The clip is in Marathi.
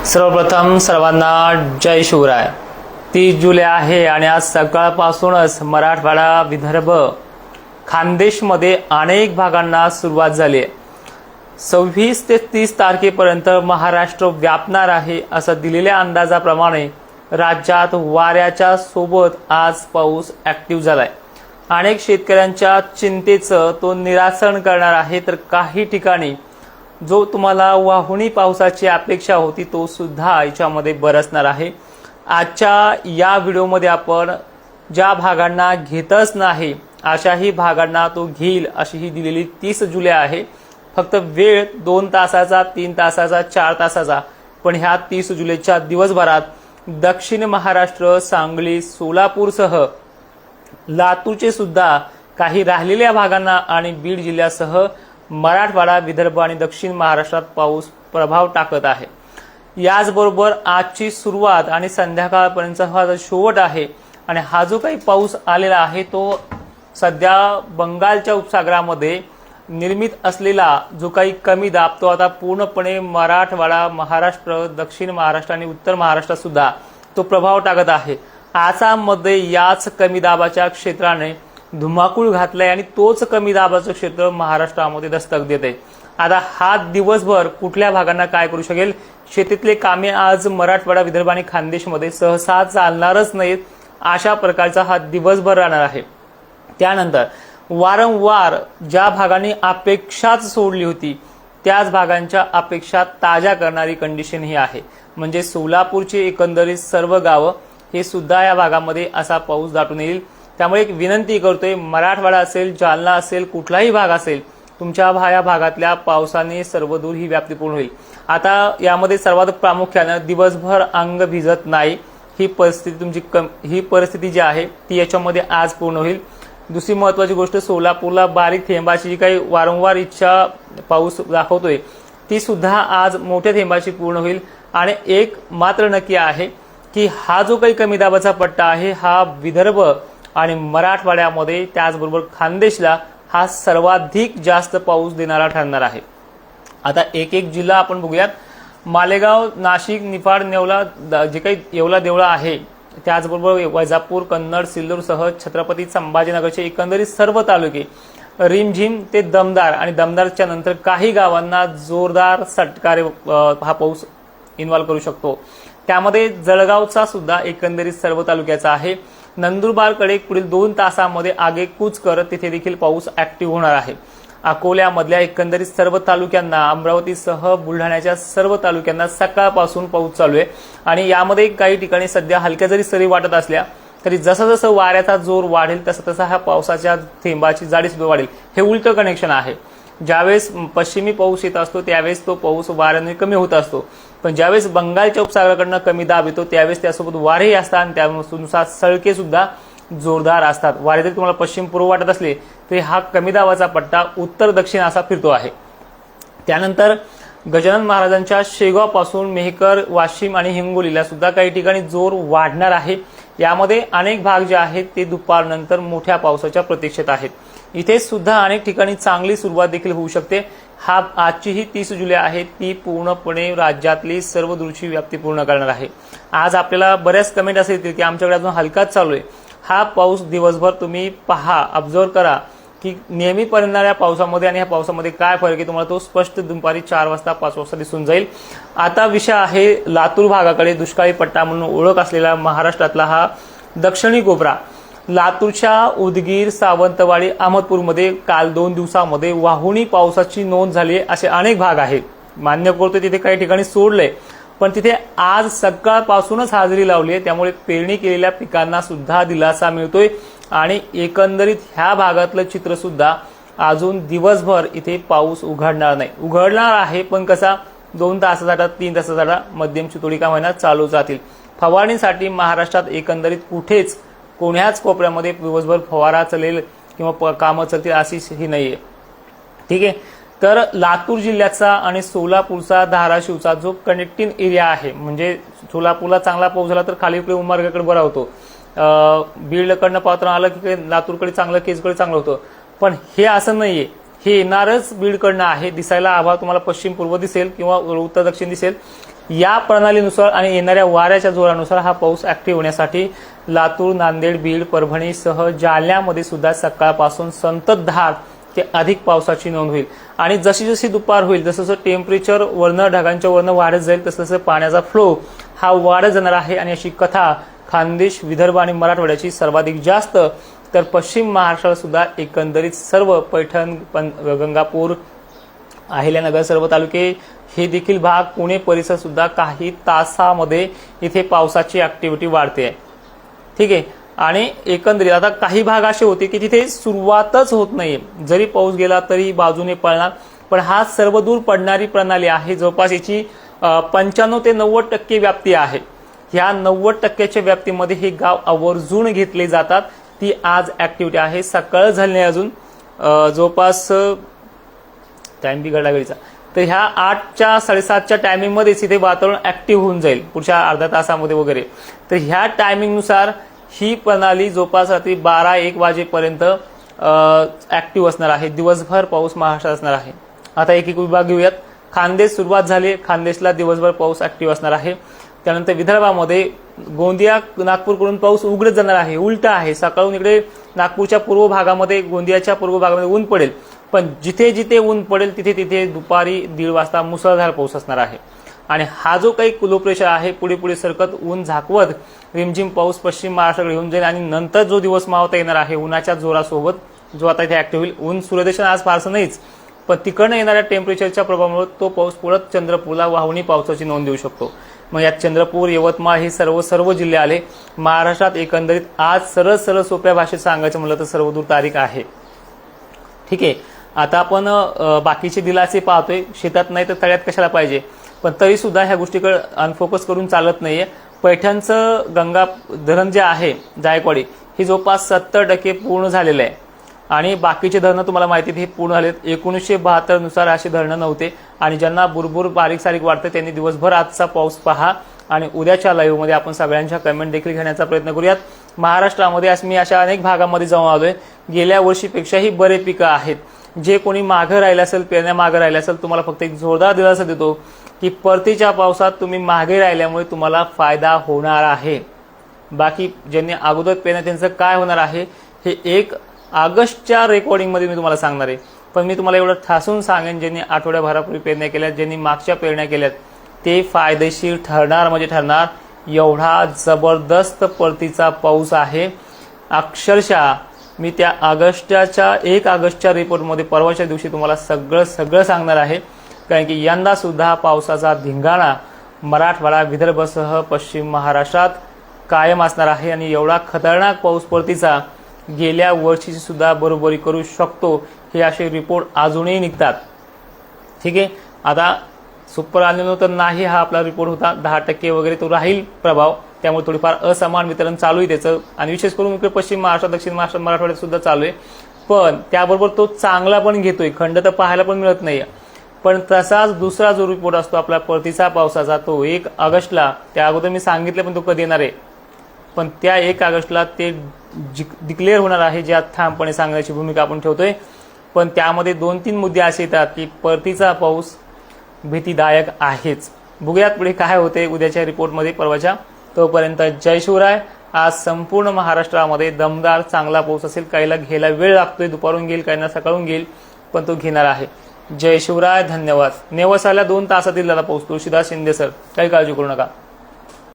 सर्वप्रथम सर्वांना जय शिवराय। 30 जुलै आहे आणि आज सकाळपासूनच मराठवाडा, विदर्भ, खानदेशमध्ये अनेक भागांना सुरुवात झाली आहे। 26 ते 30 तारखेपर्यंत महाराष्ट्र व्यापणार आहे असं दिलेल्या अंदाजाप्रमाणे राज्यात वाऱ्याच्या सोबत आज पाऊस ऍक्टिव्ह झालाय। अनेक शेतकऱ्यांच्या चिंतेचं तो निरासन करणार आहे, तर काही ठिकाणी जो तुम्हाला वाहुणी पावसाची अपेक्षा होती तो सुद्धा याच्यामध्ये बरसणार आहे। आजच्या या व्हिडिओमध्ये आपण ज्या भागांना घेतच नाही अशाही भागांना तो घेईल अशी ही दिलेली 30 जुलै आहे। फक्त वेळ 2 तासाचा, 3 तासाचा, 4 तासाचा, पण ह्या 30 जुलैच्या दिवसभरात दक्षिण महाराष्ट्र, सांगली, सोलापूरसह लातूरचे सुद्धा काही राहिलेल्या भागांना आणि बीड जिल्ह्यासह मराठवाडा, विदर्भ आणि दक्षिण महाराष्ट्रात पाऊस प्रभाव टाकत आहे। याचबरोबर आजची सुरुवात आणि संध्याकाळपर्यंतचा हा शेवट आहे आणि हा जो काही पाऊस आलेला आहे तो सध्या बंगालच्या उपसागरामध्ये निर्मित असलेला जो काही कमी दाब तो आता पूर्णपणे मराठवाडा, महाराष्ट्र, दक्षिण महाराष्ट्र आणि उत्तर महाराष्ट्रात सुद्धा तो प्रभाव टाकत आहे। आसाममध्ये याच कमी दाबाच्या क्षेत्राने धुमाकूळ घातलाय आणि तोच कमी दाबाचं क्षेत्र महाराष्ट्रामध्ये दस्तक देत आहे। आता हा दिवसभर कुठल्या भागांना काय करू शकेल, शेतीतले कामे आज मराठवाडा, विदर्भ आणि खानदेशमध्ये सहसा चालणारच नाहीत अशा प्रकारचा हा दिवसभर राहणार आहे। त्यानंतर वारंवार ज्या भागांनी अपेक्षाच सोडली होती त्याच भागांच्या अपेक्षा ताज्या करणारी कंडिशन ही आहे। म्हणजे सोलापूरची एकंदरीत सर्व गावं हे सुद्धा या भागामध्ये असा पाऊस दाटून येईल। त्यामुळे एक विनंती करतोय, मराठवाडा असेल, जालना असेल, कुठलाही भाग असेल, तुमच्या या भागातल्या पावसाने सर्वदूर ही व्याप्ती पूर्ण होईल। आता यामध्ये सर्वात प्रामुख्यानं दिवसभर अंग भिजत नाही ही परिस्थिती तुमची ही परिस्थिती जी आहे ती याच्यामध्ये आज पूर्ण होईल। दुसरी महत्वाची गोष्ट, सोलापूरला बारीक थेंबाची जी काही वारंवार इच्छा पाऊस दाखवतोय ती सुद्धा आज मोठ्या थेंबाची पूर्ण होईल। आणि एक मात्र नक्की आहे की हा जो काही कमी दाबाचा पट्टा आहे हा विदर्भ आणि मराठवाड्यामध्ये त्याचबरोबर खानदेशला हा सर्वाधिक जास्त पाऊस देणारा ठरणार आहे। आता एक एक जिल्हा आपण बघूयात। मालेगाव, नाशिक, निफाड, नेवला, जे काही येवला देवळा आहे, त्याचबरोबर वैजापूर, कन्नड, सिल्लोडसह छत्रपती संभाजीनगरचे एकंदरीत सर्व तालुके रिमझिम ते दमदार आणि दमदारच्या नंतर काही गावांना जोरदार सटकारे हा पाऊस इन्व्हॉल्व करू शकतो। त्यामध्ये जळगावचा सुद्धा एकंदरीत सर्व तालुक्याचा आहे। नंदुरबारकडे पुढील 2 तासांमध्ये आगेकूच करत तिथे देखील पाऊस ऍक्टिव्ह होणार आहे। अकोल्यामधल्या एकंदरीत सर्व तालुक्यांना, अमरावतीसह बुलढाण्याच्या सर्व तालुक्यांना सकाळपासून पाऊस चालू आहे आणि यामध्ये काही ठिकाणी सध्या हलक्या जरी सरी वाटत असल्या तरी जसं जसं वाऱ्याचा जोर वाढेल तसं तसं हा पावसाच्या थेंबाची जाडी सुद्धा वाढेल। हे उलटं कनेक्शन आहे। ज्यावेळेस पश्चिमी पाऊस येत असतो त्यावेळेस तो पाऊस वाऱ्याने कमी होत असतो, पण ज्यावेळेस बंगालच्या उपसागराकडनं कमी दाब येतो त्यावेळेस त्यासोबत वारेही असतात आणि त्यानुसार सळके सुद्धा जोरदार असतात। वारे जरी तुम्हाला पश्चिम पूर्व वाटत असले तरी हा कमी दाबाचा पट्टा उत्तर दक्षिण असा फिरतो आहे। त्यानंतर गजानन महाराजांच्या शेगाव पासून मेहकर, वाशिम आणि हिंगोलीला सुद्धा काही ठिकाणी जोर वाढणार आहे। यामध्ये अनेक भाग जे आहेत ते दुपारनंतर मोठ्या पावसाच्या प्रतीक्षेत आहेत। इथे सुद्धा अनेक ठिकाणी चांगली सुरुवात देखील होऊ शकते। हा आजची ही 30 जुलै आहे ती पूर्णपणे राज्यातली सर्व दूरची व्याप्ती पूर्ण करणार आहे। आज आपल्याला बऱ्याच कमेंट असे येतील की आमच्याकडे अजून हलकाच चालू आहे। हा पाऊस दिवसभर तुम्ही पहा, ऑब्झर्व करा की नेहमी पडणाऱ्या पावसामध्ये आणि ह्या पावसामध्ये काय फरक आहे, तुम्हाला तो स्पष्ट दुपारी 4 वाजता 5 वाजता दिसून जाईल। आता विषय आहे लातूर भागाकडे, दुष्काळी पट्टा म्हणून ओळख असलेला महाराष्ट्रातला हा दक्षिणी कोपरा। लातूरच्या उदगीर, सावंतवाडी, अहमदपूरमध्ये काल 2 दिवसामध्ये वाहुणी पावसाची नोंद झाली असे अनेक भाग आहेत। मान्य करतो तिथे काही ठिकाणी सोडलंय, पण तिथे आज सकाळपासूनच हाजरी लावली आहे। त्यामुळे पेरणी केलेल्या पिकांना सुद्धा दिलासा मिळतोय आणि एकंदरीत ह्या भागातलं चित्र सुद्धा अजून दिवसभर इथे पाऊस उघडणार नाही। उघडणार आहे पण कसा, 2 तासाचा, 3 तासाचा मध्यम चितोडी का महिना चालू जातील। फवारणीसाठी महाराष्ट्रात एकंदरीत कुठेच कोण्याच कोपऱ्यामध्ये दिवसभर फवारा चालेल किंवा कामं चालतील अशी ही नाहीये। ठीक आहे, तर लातूर जिल्ह्याचा आणि सोलापूरचा, धाराशिवचा जो कनेक्टिंग एरिया आहे, म्हणजे सोलापूरला चांगला पाऊस झाला तर खाली इकडे उमरगाकडे बरा होतो, बीडकडनं पात्र आलं की लातूरकडे चांगलं, केजकडे चांगलं होतं, पण हे असं नाहीये। हे येणारच बीडकडनं आहे। दिसायला आभाळ तुम्हाला पश्चिम पूर्व दिसेल किंवा उत्तर दक्षिण दिसेल, या प्रणालीनुसार आणि येणाऱ्या वाऱ्याच्या जोरानुसार हा पाऊस ऍक्टिव्ह होण्यासाठी लातूर, नांदेड, बीड, परभणीसह जालन्यामध्ये सुद्धा सकाळपासून संततधार ते अधिक पावसाची नोंद होईल. आणि जशी जशी दुपार होईल, जसं जसं टेम्परेचर वरनं ढगांच्या वरनं वाढत जाईल, तसं तसं पाण्याचा फ्लो हा वाढत जाणार आहे. आणि अशी कथा खानदेश, विदर्भ आणि मराठवाड्याची सर्वाधिक जास्त, तर पश्चिम महाराष्ट्रात सुद्धा एकंदरीत सर्व पैठण, गंगापूर, अहिल्यानगर सर्व तालुके हे देखील भाग, पुणे परिसर सुद्धा काही तासामध्ये इथे पावसाची ऍक्टिव्हिटी वाढते आहे. ठीक आहे. आणि एकंदरीत आता काही भाग असे होते की तिथे सुरुवातच होत नाहीये, जरी पाऊस गेला तरी बाजूने पळणार. पण हा सर्वदूर पडणारी प्रणाली आहे. जवळपास याची 95 ते 90% व्याप्ती आहे. ह्या 90%च्या व्याप्तीमध्ये हे गाव आवर्जून घेतले जातात. ती आज ऍक्टिव्हिटी आहे. सकाळ झाली नाही अजून, जवळपास टाइम बिघडला वेळीचा, तर ह्या 8च्या 7:30च्या टायमिंगमध्येच इथे वातावरण ऍक्टिव्ह होऊन जाईल पुढच्या अर्ध्या तासामध्ये वगैरे. तर ह्या टायमिंगनुसार ही प्रणाली जवळपास रात्री 12-1 वाजेपर्यंत ऍक्टिव्ह असणार आहे. दिवसभर पाऊस महाराष्ट्रात असणार आहे. आता एक एक विभाग घेऊयात. खानदेश सुरुवात झाली. खानदेशला दिवसभर पाऊस ऍक्टिव्ह असणार आहे. त्यानंतर विदर्भामध्ये गोंदिया, नागपूरकडून पाऊस उघडत जाणार आहे. उलटा आहे, सकाळून इकडे नागपूरच्या पूर्व भागामध्ये, गोंदियाच्या पूर्व भागामध्ये ऊन पडेल. पण जिथे जिथे ऊन पडेल तिथे तिथे दुपारी 1:30 वाजता मुसळधार पाऊस असणार आहे. आणि हा जो काही लो प्रेशर आहे पुढे पुढे सरकत ऊन झाकवत रिमझिम पाऊस पश्चिम महाराष्ट्राकडे येऊन जाईल. आणि नंतर जो दिवस मावता येणार आहे उन्हाच्या जोरासोबत, जो आता इथे ऍक्टिव्ह होईल. ऊन सूर्यदर्शन आज फारसं नाहीच, पण तिकडनं येणाऱ्या टेम्परेचरच्या प्रभावामुळे तो पाऊस पुढे चंद्रपूरला वाहुणी पावसाची नोंद देऊ शकतो. मग यात चंद्रपूर, यवतमाळ हे सर्व जिल्हे आले. महाराष्ट्रात एकंदरीत आज सरळ सोप्या भाषेत सांगायचं म्हटलं तर सर्वदूर तारीख आहे. ठीक आहे. आता आपण बाकीचे दिलासे पाहतोय. शेतात नाही तर तळ्यात कशाला पाहिजे, पण तरी सुद्धा ह्या गोष्टीकडे अनफोकस करून चालत नाहीये. पैठणचं गंगा धरण जे आहे जायकवाडी, हे जवळपास 70% पूर्ण झालेलं आहे. आणि बाकीचे धरणं तुम्हाला माहिती हे पूर्ण झालेत. 1972 नुसार असे धरणं नव्हते. आणि ज्यांना बुरबुर बारीक सारीक वाटतं त्यांनी दिवसभर आजचा पाऊस पहा. आणि उद्याच्या लाईव्ह मध्ये आपण सगळ्यांच्या कमेंट देखील घेण्याचा प्रयत्न करूयात. महाराष्ट्रामध्ये मी अशा अनेक भागामध्ये जाऊन आलोय. गेल्या वर्षीपेक्षाही बरे पिकं आहेत. जे कोणी मागं राहिलं असेल, पेरण्या मागं राहिल्या असेल, तुम्हाला फक्त एक जोरदार दिलासा देतो की परतीच्या पावसात तुम्ही मागे राहिल्यामुळे तुम्हाला फायदा होणार आहे. बाकी ज्यांनी अगोदर पेरण्या त्यांचं काय होणार आहे हे 1 ऑगस्टच्या रेकॉर्डिंगमध्ये मी तुम्हाला सांगणार आहे. पण मी तुम्हाला एवढं ठासून सांगेन, ज्यांनी आठवड्याभरापूर्वी पेरण्या केल्यात, ज्यांनी मागच्या पेरण्या केल्यात, ते फायदेशीर ठरणार म्हणजे ठरणार. एवढा जबरदस्त परतीचा पाऊस आहे. अक्षरशः मी त्या 1 ऑगस्टच्या रिपोर्टमध्ये परवाच्या दिवशी तुम्हाला सगळं सांगणार आहे. कारण की यंदा सुद्धा पावसाचा धिंगाणा मराठवाडा, विदर्भासह पश्चिम महाराष्ट्रात कायम असणार आहे. आणि एवढा खतरनाक पाऊस परतीचा गेल्या वर्षीची सुद्धा बरोबरी करू शकतो, हे असे रिपोर्ट अजूनही निघतात. ठीक आहे. आता सुपर अल्निनो तर नाही, हा आपला रिपोर्ट होता. 10% वगैरे तो राहील प्रभाव, त्यामुळे थोडीफार असमान वितरण चालू आहे त्याचं. आणि विशेष करून इकडे पश्चिम महाराष्ट्र, दक्षिण महाराष्ट्र, मराठवाड्यात सुद्धा चालू आहे. पण त्याबरोबर तो चांगला पण घेतोय, खंड तर पाहायला पण मिळत नाही. पण तसाच दुसरा जो रिपोर्ट असतो आपला परतीचा पावसाचा, तो 1 ऑगस्टला, त्या अगोदर मी सांगितलं पण तो कधी येणार आहे, पण त्या 1 ऑगस्टला ते डिक्लेअर होणार आहे, जे आज ठामपणे सांगण्याची भूमिका आपण ठेवतोय. पण त्यामध्ये 2-3 मुद्दे असे येतात की परतीचा पाऊस भीतीदायक आहेच. बघूयात पुढे काय होते उद्याच्या रिपोर्टमध्ये, परवाच्या. तोपर्यंत जय शिवराय. आज संपूर्ण महाराष्ट्रामध्ये दमदार चांगला पाऊस असेल. काहीला घ्यायला वेळ लागतोय, दुपारून घेईल, काहींना सकाळून घेईल, पण तो घेणार आहे. जय शिवराय. धन्यवाद. नेवासाला 2 तासातील झाला पाऊस. तुळशीदास शिंदे सर, काही काळजी करू नका.